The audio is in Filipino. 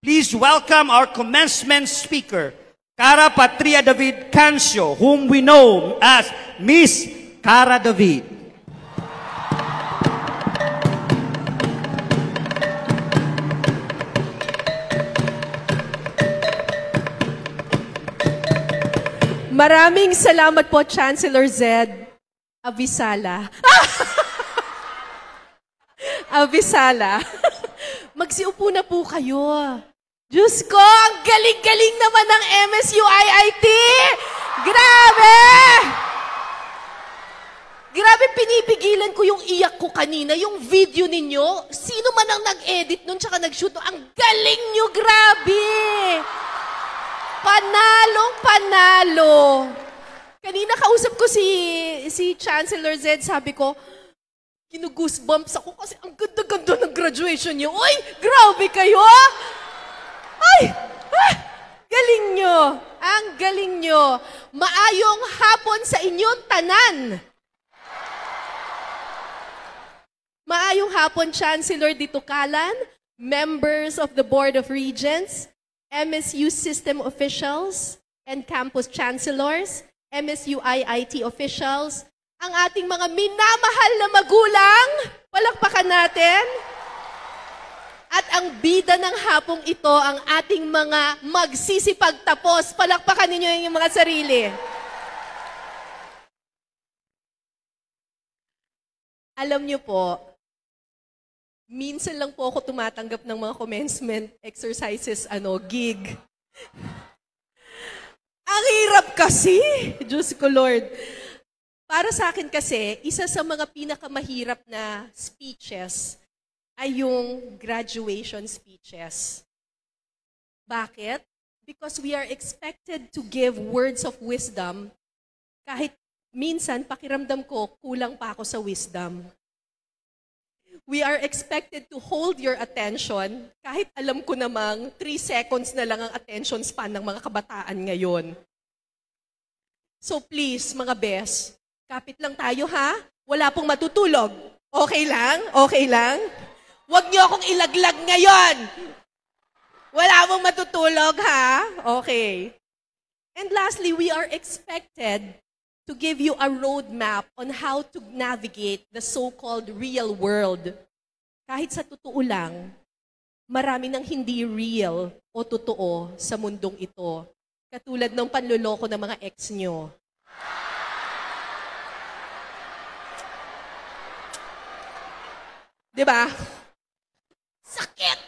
Please welcome our commencement speaker, Cara Patria David Cancio, whom we know as Miss Cara David. Maraming salamat po, Chancellor Zed Avisala. Avisala. Magsiupo na po kayo. Diyos ko, ang galing-galing naman ng MSU-IIT! Grabe! Grabe, pinipigilan ko yung iyak ko kanina, yung video ninyo. Sino man ang nag-edit nun tsaka nag-shoot nun, ang galing nyo, grabe! Panalong panalo. Kanina kausap ko si Chancellor Zed, sabi ko, ginugoosebumps ako kasi ang ganda-ganda ng graduation niyo. Uy, grabe kayo! Ay! Galing nyo! Ang galing nyo! Maayong hapon sa inyong tanan! Maayong hapon, Chancellor Dito Calan, members of the Board of Regents, MSU system officials and campus chancellors, MSU IIT officials, ang ating mga minamahal na magulang, palakpakan natin. At ang bida ng hapong ito, ang ating mga magsisipagtapos, palakpakan ninyo yung mga sarili. Alam niyo po, minsan lang po ako tumatanggap ng mga commencement exercises, gig. Ang hirap kasi, Diyos ko Lord. Para sa akin kasi, isa sa mga pinakamahirap na speeches ay yung graduation speeches. Bakit? Because we are expected to give words of wisdom kahit minsan pakiramdam ko kulang pa ako sa wisdom. We are expected to hold your attention kahit alam ko namang 3 seconds na lang ang attention span ng mga kabataan ngayon. So please, mga bes, kapit lang tayo ha? Wala pong matutulog. Okay lang? Okay lang? Huwag niyo akong ilaglag ngayon. Wala pong matutulog ha? Okay. And lastly, we are expected to give you a roadmap on how to navigate the so-called real world. Kahit sa totoo lang, marami nang hindi real o totoo sa mundong ito. Katulad ng panloloko ng mga ex nyo. Diba? Sakit!